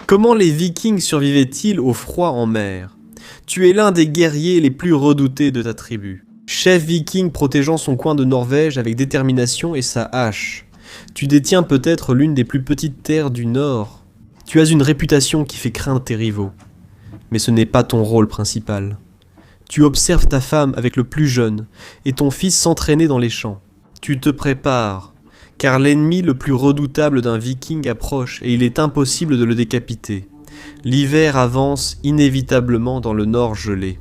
Comment les Vikings survivaient-ils au froid en mer? Tu es l'un des guerriers les plus redoutés de ta tribu. Chef viking protégeant son coin de Norvège avec détermination et sa hache. Tu détiens peut-être l'une des plus petites terres du Nord. Tu as une réputation qui fait craindre tes rivaux. Mais ce n'est pas ton rôle principal. Tu observes ta femme avec le plus jeune et ton fils s'entraîner dans les champs. Tu te prépares, car l'ennemi le plus redoutable d'un viking approche et il est impossible de le décapiter. L'hiver avance inévitablement dans le nord gelé.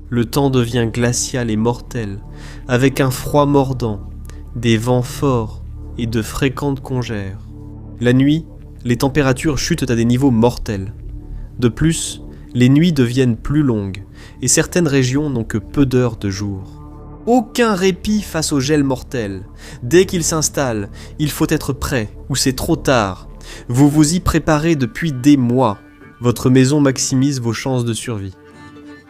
Le temps devient glacial et mortel, avec un froid mordant, des vents forts et de fréquentes congères. La nuit, les températures chutent à des niveaux mortels. De plus, les nuits deviennent plus longues, et certaines régions n'ont que peu d'heures de jour. Aucun répit face au gel mortel. Dès qu'il s'installe, il faut être prêt, ou c'est trop tard. Vous vous y préparez depuis des mois. Votre maison maximise vos chances de survie.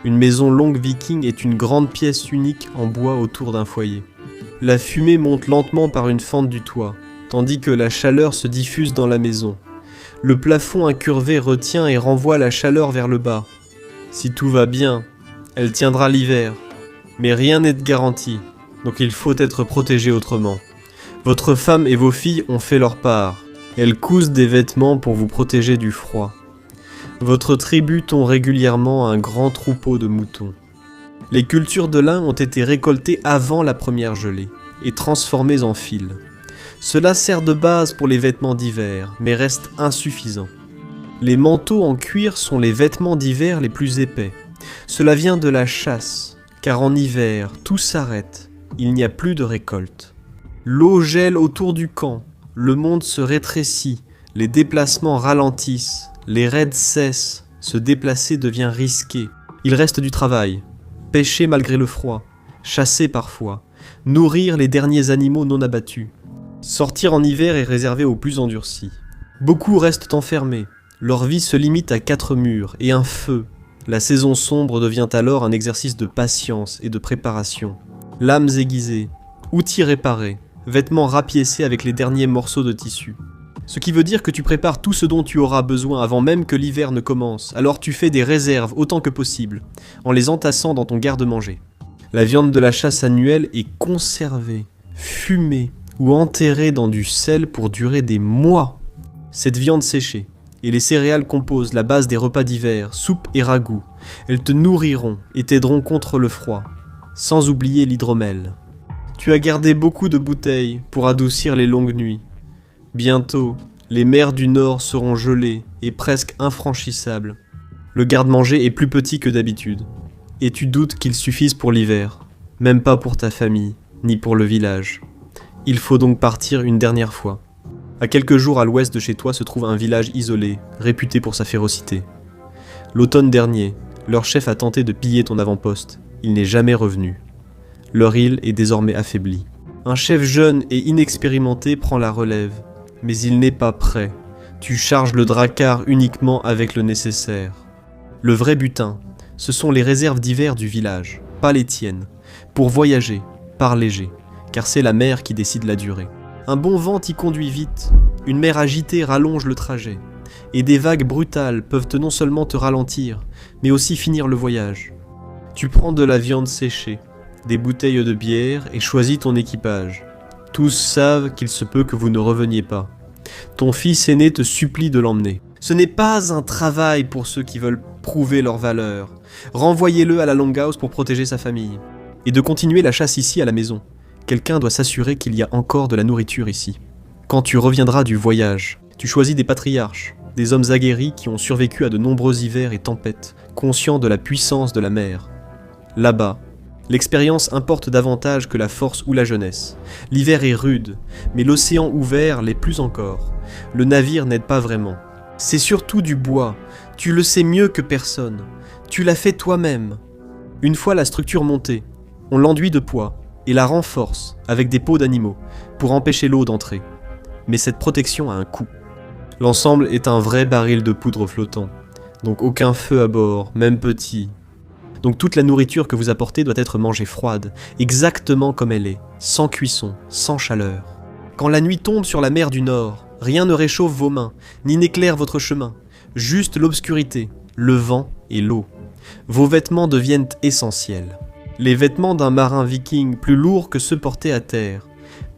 Une maison longue viking est une grande pièce unique en bois autour d'un foyer. La fumée monte lentement par une fente du toit, tandis que la chaleur se diffuse dans la maison. Le plafond incurvé retient et renvoie la chaleur vers le bas. Si tout va bien, elle tiendra l'hiver. Mais rien n'est de garanti, donc il faut être protégé autrement. Votre femme et vos filles ont fait leur part. Elles cousent des vêtements pour vous protéger du froid. Votre tribu tond régulièrement un grand troupeau de moutons. Les cultures de lin ont été récoltées avant la première gelée et transformées en fil. Cela sert de base pour les vêtements d'hiver, mais reste insuffisant. Les manteaux en cuir sont les vêtements d'hiver les plus épais. Cela vient de la chasse, car en hiver, tout s'arrête, il n'y a plus de récolte. L'eau gèle autour du camp, le monde se rétrécit, les déplacements ralentissent, les raids cessent, se déplacer devient risqué. Il reste du travail, pêcher malgré le froid, chasser parfois, nourrir les derniers animaux non abattus. Sortir en hiver est réservé aux plus endurcis. Beaucoup restent enfermés, leur vie se limite à 4 murs et un feu. La saison sombre devient alors un exercice de patience et de préparation. Lames aiguisées, outils réparés, vêtements rapiécés avec les derniers morceaux de tissu. Ce qui veut dire que tu prépares tout ce dont tu auras besoin avant même que l'hiver ne commence, alors tu fais des réserves autant que possible, en les entassant dans ton garde-manger. La viande de la chasse annuelle est conservée, fumée ou enterrée dans du sel pour durer des mois. Cette viande séchée et les céréales composent la base des repas d'hiver, soupe et ragoût. Elles te nourriront et t'aideront contre le froid, sans oublier l'hydromel. Tu as gardé beaucoup de bouteilles pour adoucir les longues nuits. Bientôt, les mers du Nord seront gelées et presque infranchissables. Le garde-manger est plus petit que d'habitude, et tu doutes qu'il suffise pour l'hiver, même pas pour ta famille, ni pour le village. Il faut donc partir une dernière fois. À quelques jours à l'ouest de chez toi se trouve un village isolé, réputé pour sa férocité. L'automne dernier, leur chef a tenté de piller ton avant-poste. Il n'est jamais revenu. Leur île est désormais affaiblie. Un chef jeune et inexpérimenté prend la relève. Mais il n'est pas prêt. Tu charges le drakkar uniquement avec le nécessaire. Le vrai butin, ce sont les réserves d'hiver du village, pas les tiennes. Pour voyager, pars léger, car c'est la mer qui décide la durée. Un bon vent t'y conduit vite, une mer agitée rallonge le trajet, et des vagues brutales peuvent non seulement te ralentir, mais aussi finir le voyage. Tu prends de la viande séchée, des bouteilles de bière et choisis ton équipage. Tous savent qu'il se peut que vous ne reveniez pas. Ton fils aîné te supplie de l'emmener. Ce n'est pas un travail pour ceux qui veulent prouver leur valeur. Renvoyez-le à la Longhouse pour protéger sa famille. Et de continuer la chasse ici à la maison. Quelqu'un doit s'assurer qu'il y a encore de la nourriture ici. Quand tu reviendras du voyage, tu choisis des patriarches, des hommes aguerris qui ont survécu à de nombreux hivers et tempêtes, conscients de la puissance de la mer. Là-bas, l'expérience importe davantage que la force ou la jeunesse. L'hiver est rude, mais l'océan ouvert l'est plus encore. Le navire n'aide pas vraiment. C'est surtout du bois. Tu le sais mieux que personne. Tu l'as fait toi-même. Une fois la structure montée, on l'enduit de poids et la renforce avec des peaux d'animaux pour empêcher l'eau d'entrer. Mais cette protection a un coût. L'ensemble est un vrai baril de poudre flottant. Donc aucun feu à bord, même petit. Donc toute la nourriture que vous apportez doit être mangée froide, exactement comme elle est, sans cuisson, sans chaleur. Quand la nuit tombe sur la mer du Nord, rien ne réchauffe vos mains, ni n'éclaire votre chemin. Juste l'obscurité, le vent et l'eau. Vos vêtements deviennent essentiels. Les vêtements d'un marin viking plus lourds que ceux portés à terre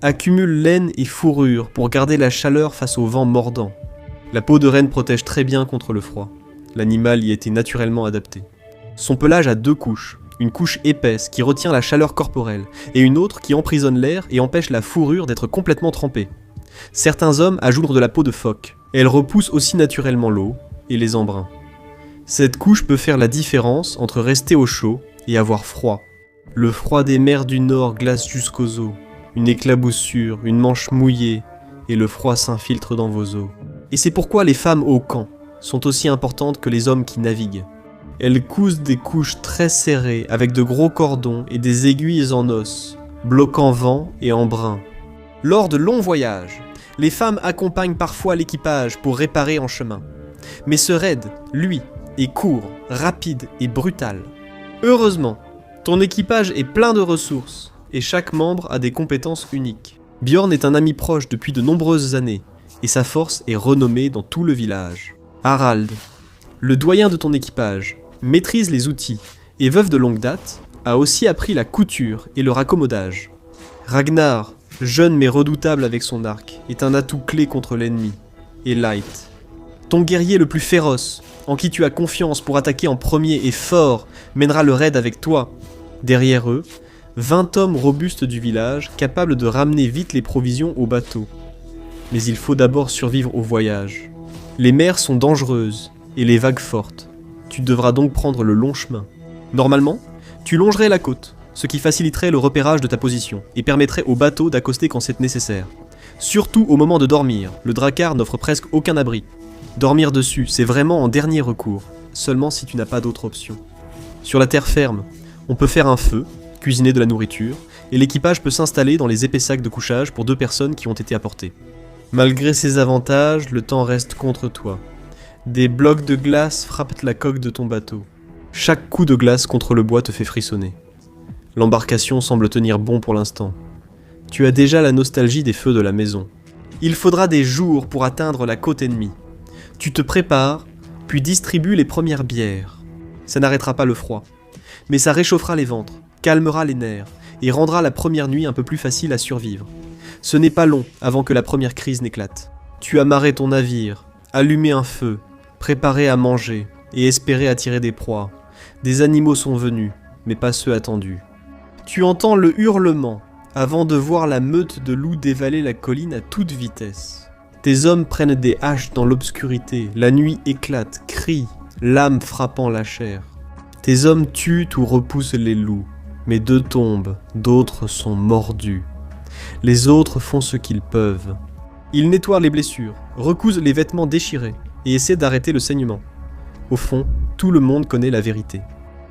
accumulent laine et fourrure pour garder la chaleur face au vent mordant. La peau de renne protège très bien contre le froid. L'animal y était naturellement adapté. Son pelage a 2 couches. Une couche épaisse qui retient la chaleur corporelle et une autre qui emprisonne l'air et empêche la fourrure d'être complètement trempée. Certains hommes ajoutent de la peau de phoque. Elle repousse aussi naturellement l'eau et les embruns. Cette couche peut faire la différence entre rester au chaud et avoir froid. Le froid des mers du Nord glace jusqu'aux os. Une éclaboussure, une manche mouillée, et le froid s'infiltre dans vos os. Et c'est pourquoi les femmes au camp sont aussi importantes que les hommes qui naviguent. Elles cousent des couches très serrées avec de gros cordons et des aiguilles en os, bloquant vent et embrun. Lors de longs voyages, les femmes accompagnent parfois l'équipage pour réparer en chemin. Mais ce raid, lui, est court, rapide et brutal. Heureusement, ton équipage est plein de ressources et chaque membre a des compétences uniques. Bjorn est un ami proche depuis de nombreuses années et sa force est renommée dans tout le village. Harald, le doyen de ton équipage, maîtrise les outils et veuve de longue date, a aussi appris la couture et le raccommodage. Ragnar, jeune mais redoutable avec son arc, est un atout clé contre l'ennemi. Et Light, ton guerrier le plus féroce, en qui tu as confiance pour attaquer en premier et fort, mènera le raid avec toi. Derrière eux, 20 hommes robustes du village, capables de ramener vite les provisions au bateau. Mais il faut d'abord survivre au voyage. Les mers sont dangereuses et les vagues fortes. Tu devras donc prendre le long chemin. Normalement, tu longerais la côte, ce qui faciliterait le repérage de ta position et permettrait au bateau d'accoster quand c'est nécessaire. Surtout au moment de dormir, le drakkar n'offre presque aucun abri. Dormir dessus, c'est vraiment en dernier recours, seulement si tu n'as pas d'autre option. Sur la terre ferme, on peut faire un feu, cuisiner de la nourriture, et l'équipage peut s'installer dans les épais sacs de couchage pour 2 personnes qui ont été apportées. Malgré ces avantages, le temps reste contre toi. Des blocs de glace frappent la coque de ton bateau. Chaque coup de glace contre le bois te fait frissonner. L'embarcation semble tenir bon pour l'instant. Tu as déjà la nostalgie des feux de la maison. Il faudra des jours pour atteindre la côte ennemie. Tu te prépares, puis distribues les premières bières. Ça n'arrêtera pas le froid, mais ça réchauffera les ventres, calmera les nerfs et rendra la première nuit un peu plus facile à survivre. Ce n'est pas long avant que la première crise n'éclate. Tu as marré ton navire, allumé un feu, préparé à manger et espéré attirer des proies. Des animaux sont venus, mais pas ceux attendus. Tu entends le hurlement avant de voir la meute de loups dévaler la colline à toute vitesse. Tes hommes prennent des haches dans l'obscurité, la nuit éclate, crie, l'âme frappant la chair. Tes hommes tuent ou repoussent les loups, mais 2 tombent, d'autres sont mordus. Les autres font ce qu'ils peuvent. Ils nettoient les blessures, recousent les vêtements déchirés et essaient d'arrêter le saignement. Au fond, tout le monde connaît la vérité.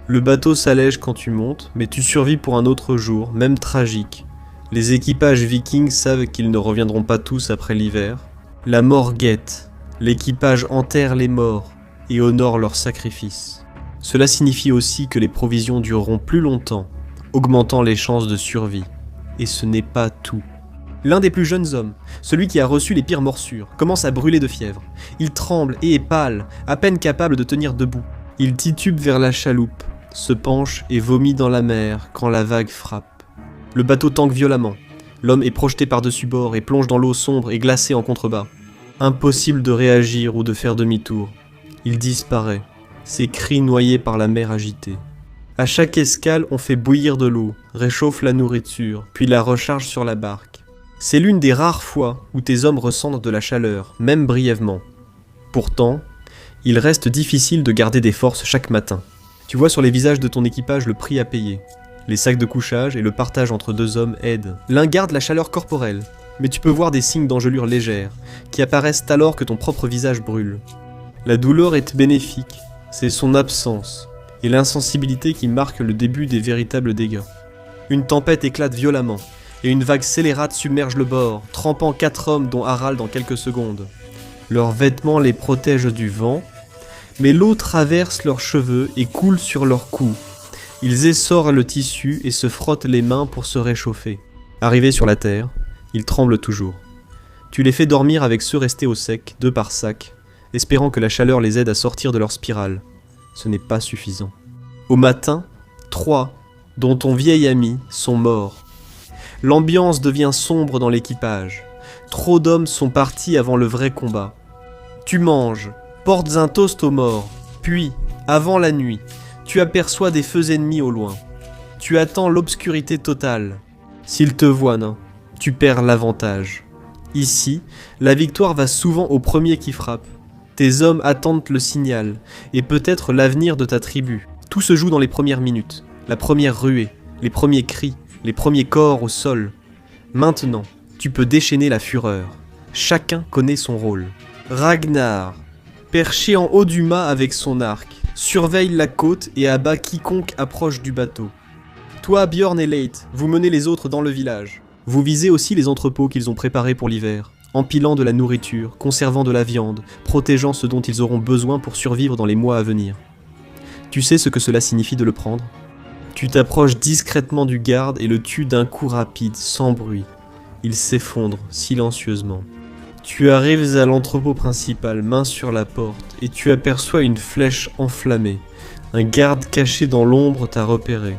Le bateau s'allège quand tu montes, mais tu survis pour un autre jour, même tragique. Les équipages vikings savent qu'ils ne reviendront pas tous après l'hiver. La mort guette, l'équipage enterre les morts et honore leurs sacrifices. Cela signifie aussi que les provisions dureront plus longtemps, augmentant les chances de survie. Et ce n'est pas tout. L'un des plus jeunes hommes, celui qui a reçu les pires morsures, commence à brûler de fièvre. Il tremble et est pâle, à peine capable de tenir debout. Il titube vers la chaloupe, se penche et vomit dans la mer quand la vague frappe. Le bateau tangue violemment. L'homme est projeté par-dessus bord et plonge dans l'eau sombre et glacée en contrebas. Impossible de réagir ou de faire demi-tour. Il disparaît, ses cris noyés par la mer agitée. À chaque escale, on fait bouillir de l'eau, réchauffe la nourriture, puis la recharge sur la barque. C'est l'une des rares fois où tes hommes ressentent de la chaleur, même brièvement. Pourtant, il reste difficile de garder des forces chaque matin. Tu vois sur les visages de ton équipage le prix à payer. Les sacs de couchage et le partage entre 2 hommes aident. L'un garde la chaleur corporelle, mais tu peux voir des signes d'engelure légère, qui apparaissent alors que ton propre visage brûle. La douleur est bénéfique, c'est son absence, et l'insensibilité qui marque le début des véritables dégâts. Une tempête éclate violemment, et une vague scélérate submerge le bord, trempant 4 hommes dont Harald en quelques secondes. Leurs vêtements les protègent du vent, mais l'eau traverse leurs cheveux et coule sur leur cou. Ils essorent le tissu et se frottent les mains pour se réchauffer. Arrivés sur la terre, ils tremblent toujours. Tu les fais dormir avec ceux restés au sec, 2 par sac, espérant que la chaleur les aide à sortir de leur spirale. Ce n'est pas suffisant. Au matin, 3, dont ton vieil ami, sont morts. L'ambiance devient sombre dans l'équipage. Trop d'hommes sont partis avant le vrai combat. Tu manges, portes un toast aux morts, puis, avant la nuit, tu aperçois des feux ennemis au loin. Tu attends l'obscurité totale. S'ils te voient, nain, tu perds l'avantage. Ici, la victoire va souvent au premier qui frappe. Tes hommes attendent le signal, et peut-être l'avenir de ta tribu. Tout se joue dans les premières minutes, la première ruée, les premiers cris, les premiers corps au sol. Maintenant, tu peux déchaîner la fureur. Chacun connaît son rôle. Ragnar, perché en haut du mât avec son arc, surveille la côte et abat quiconque approche du bateau. Toi, Bjorn et Leif, vous menez les autres dans le village. Vous visez aussi les entrepôts qu'ils ont préparés pour l'hiver, empilant de la nourriture, conservant de la viande, protégeant ce dont ils auront besoin pour survivre dans les mois à venir. Tu sais ce que cela signifie de le prendre ? Tu t'approches discrètement du garde et le tues d'un coup rapide, sans bruit. Il s'effondre silencieusement. Tu arrives à l'entrepôt principal, main sur la porte, et tu aperçois une flèche enflammée. Un garde caché dans l'ombre t'a repéré.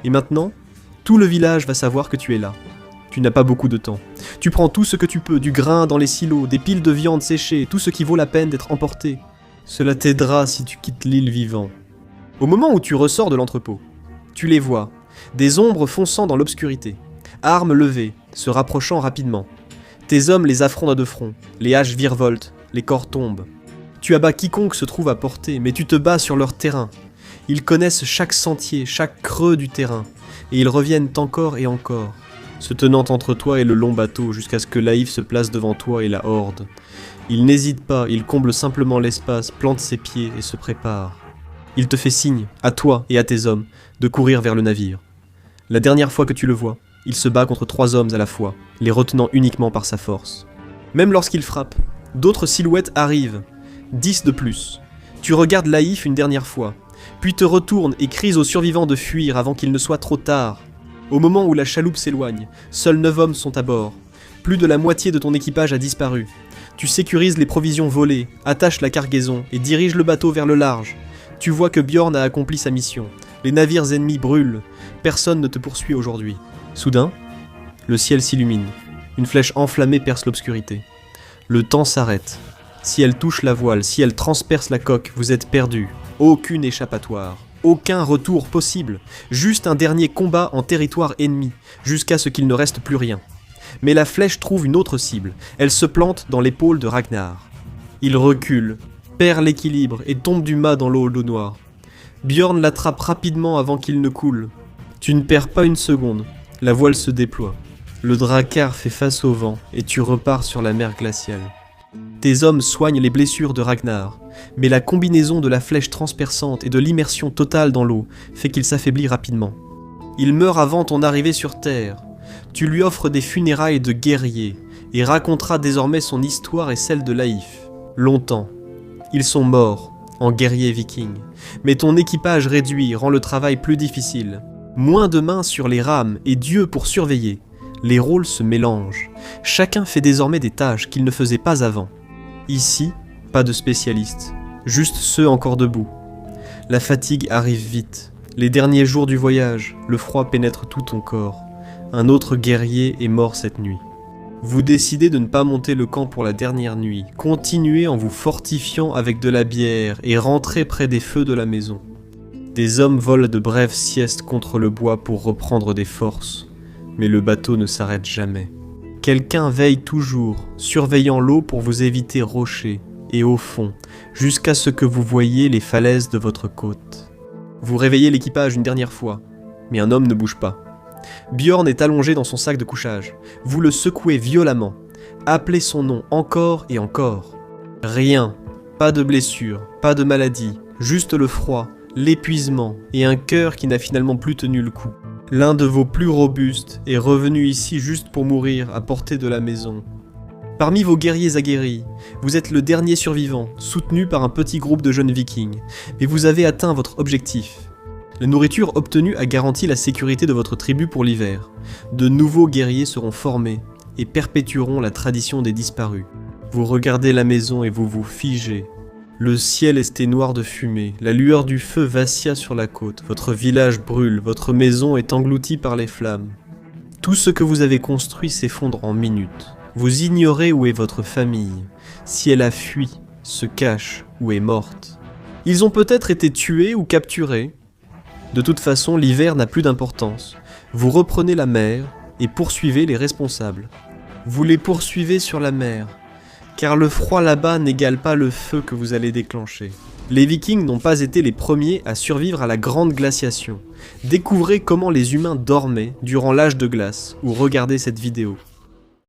Et maintenant, tout le village va savoir que tu es là. Tu n'as pas beaucoup de temps. Tu prends tout ce que tu peux, du grain dans les silos, des piles de viande séchée, tout ce qui vaut la peine d'être emporté. Cela t'aidera si tu quittes l'île vivant. Au moment où tu ressors de l'entrepôt, tu les vois, des ombres fonçant dans l'obscurité, armes levées, se rapprochant rapidement. Tes hommes les affrontent de front, les haches virevoltent, les corps tombent. Tu abats quiconque se trouve à portée, mais tu te bats sur leur terrain. Ils connaissent chaque sentier, chaque creux du terrain, et ils reviennent encore et encore, se tenant entre toi et le long bateau jusqu'à ce que Leif se place devant toi et la horde. Il n'hésite pas, il comble simplement l'espace, plante ses pieds et se prépare. Il te fait signe, à toi et à tes hommes, de courir vers le navire. La dernière fois que tu le vois, il se bat contre 3 hommes à la fois, les retenant uniquement par sa force. Même lorsqu'il frappe, d'autres silhouettes arrivent, 10 de plus. Tu regardes Leif une dernière fois, puis te retournes et cries aux survivants de fuir avant qu'il ne soit trop tard. Au moment où la chaloupe s'éloigne, seuls 9 hommes sont à bord. Plus de la moitié de ton équipage a disparu. Tu sécurises les provisions volées, attaches la cargaison et diriges le bateau vers le large. Tu vois que Bjorn a accompli sa mission. Les navires ennemis brûlent. Personne ne te poursuit aujourd'hui. Soudain, le ciel s'illumine. Une flèche enflammée perce l'obscurité. Le temps s'arrête. Si elle touche la voile, si elle transperce la coque, vous êtes perdus. Aucune échappatoire. Aucun retour possible. Juste un dernier combat en territoire ennemi, jusqu'à ce qu'il ne reste plus rien. Mais la flèche trouve une autre cible. Elle se plante dans l'épaule de Ragnar. Il recule, perd l'équilibre et tombe du mât dans l'eau noire. Bjorn l'attrape rapidement avant qu'il ne coule. Tu ne perds pas une seconde. La voile se déploie. Le drakkar fait face au vent et tu repars sur la mer glaciale. Tes hommes soignent les blessures de Ragnar, mais la combinaison de la flèche transperçante et de l'immersion totale dans l'eau fait qu'il s'affaiblit rapidement. Il meurt avant ton arrivée sur Terre. Tu lui offres des funérailles de guerrier et raconteras désormais son histoire et celle de Leif. Longtemps. Ils sont morts, en guerriers vikings, mais ton équipage réduit rend le travail plus difficile. Moins de mains sur les rames et Dieu pour surveiller. Les rôles se mélangent. Chacun fait désormais des tâches qu'il ne faisait pas avant. Ici, pas de spécialistes, juste ceux encore debout. La fatigue arrive vite. Les derniers jours du voyage, le froid pénètre tout ton corps. Un autre guerrier est mort cette nuit. Vous décidez de ne pas monter le camp pour la dernière nuit. Continuez en vous fortifiant avec de la bière et rentrez près des feux de la maison. Des hommes volent de brèves siestes contre le bois pour reprendre des forces. Mais le bateau ne s'arrête jamais. Quelqu'un veille toujours, surveillant l'eau pour vous éviter rochers et au fond, jusqu'à ce que vous voyiez les falaises de votre côte. Vous réveillez l'équipage une dernière fois, mais un homme ne bouge pas. Bjorn est allongé dans son sac de couchage. Vous le secouez violemment. Appelez son nom encore et encore. Rien, pas de blessure, pas de maladie, juste le froid, l'épuisement et un cœur qui n'a finalement plus tenu le coup. L'un de vos plus robustes est revenu ici juste pour mourir à portée de la maison. Parmi vos guerriers aguerris, vous êtes le dernier survivant, soutenu par un petit groupe de jeunes vikings, mais vous avez atteint votre objectif. La nourriture obtenue a garanti la sécurité de votre tribu pour l'hiver. De nouveaux guerriers seront formés et perpétueront la tradition des disparus. Vous regardez la maison et vous vous figez. Le ciel est noir de fumée, la lueur du feu vacilla sur la côte, votre village brûle, votre maison est engloutie par les flammes. Tout ce que vous avez construit s'effondre en minutes. Vous ignorez où est votre famille, si elle a fui, se cache ou est morte. Ils ont peut-être été tués ou capturés. De toute façon, l'hiver n'a plus d'importance. Vous reprenez la mer et poursuivez les responsables. Vous les poursuivez sur la mer, car le froid là-bas n'égale pas le feu que vous allez déclencher. Les Vikings n'ont pas été les premiers à survivre à la grande glaciation. Découvrez comment les humains dormaient durant l'âge de glace, ou regardez cette vidéo.